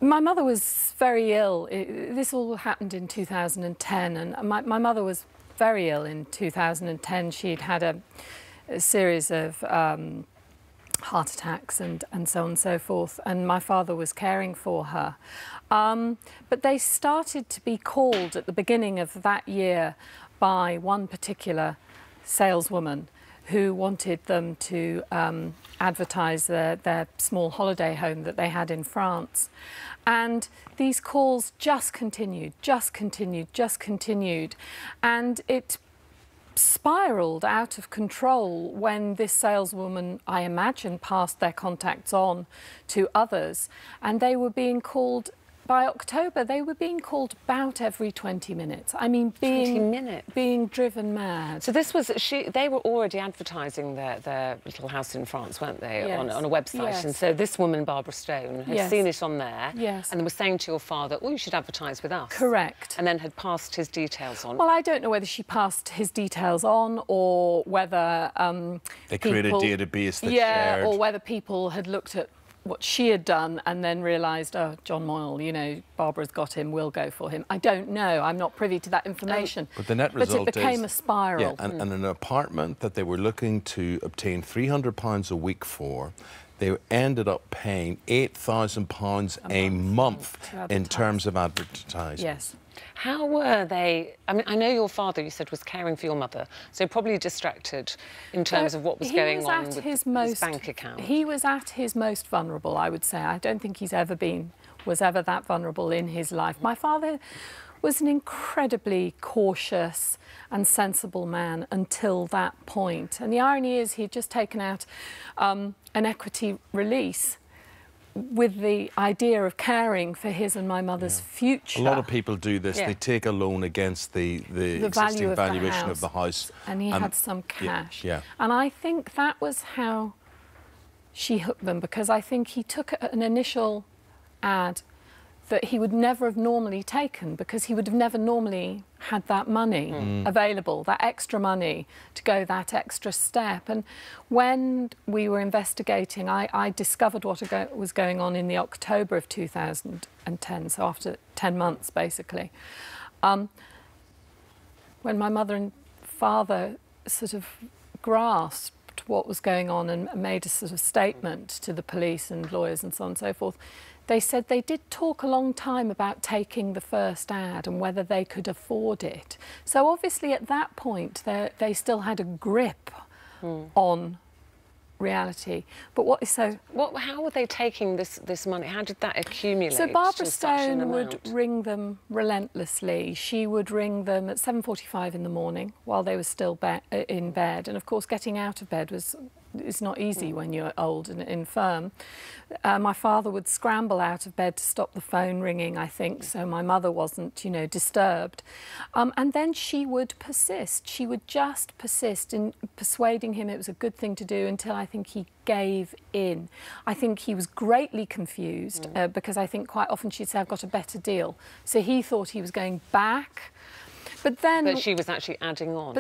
My mother was very ill. This all happened in 2010, and my mother was very ill in 2010. She'd had a series of heart attacks and so on and so forth, and my father was caring for her. But they started to be called at the beginning of that year by one particular saleswoman who wanted them to advertise their small holiday home that they had in France. And these calls just continued, and it spiralled out of control when this saleswoman, I imagine, passed their contacts on to others, and they were being called. By October, they were being called about every 20 minutes. I mean, being driven mad. So this was, they were already advertising their little house in France, weren't they, yes. on a website? Yes. And so this woman, Barbara Stone, had yes. seen it on there yes. and was saying to your father, oh, you should advertise with us. Correct. And then had passed his details on. Well, I don't know whether she passed his details on or whether they created a database that shared. Or whether people had looked at what she had done and then realised, oh, John Moyle, you know, Barbara's got him, we'll go for him. I don't know. I'm not privy to that information. But the net result it became a spiral. Yeah, and an apartment that they were looking to obtain £300 a week for, they ended up paying £8,000 a month in terms of advertising. Yes. How were they? I mean, I know your father, you said, was caring for your mother, so probably distracted in terms of what was going on with his bank account. He was at his most vulnerable, I would say. I don't think he's ever was ever that vulnerable in his life. My father was an incredibly cautious and sensible man until that point. And the irony is he'd just taken out an equity release with the idea of caring for his and my mother's future. A lot of people do this. They take a loan against the existing valuation of the house. And he had some cash. Yeah. And I think that was how she hooked them, because I think he took an initial ad that he would never have normally taken, because he would have never normally had that money available, that extra money to go that extra step. And when we were investigating, I discovered what was going on in the October of 2010, so after 10 months, basically. When my mother and father sort of grasped what was going on and made a sort of statement to the police and lawyers and so on and so forth, they said they did talk a long time about taking the first ad and whether they could afford it. So obviously at that point they still had a grip on reality. But how were they taking this money? How did that accumulate? So Barbara Stone would ring them relentlessly. She would ring them at 7:45 in the morning while they were still in bed. And of course, getting out of bed it's not easy when you're old and infirm. My father would scramble out of bed to stop the phone ringing, I think, so my mother wasn't, you know, disturbed. And then she would persist. She would just persist in persuading him it was a good thing to do until I think he gave in. I think he was greatly confused because I think quite often she'd say, I've got a better deal. So he thought he was going back. But then... But she was actually adding on.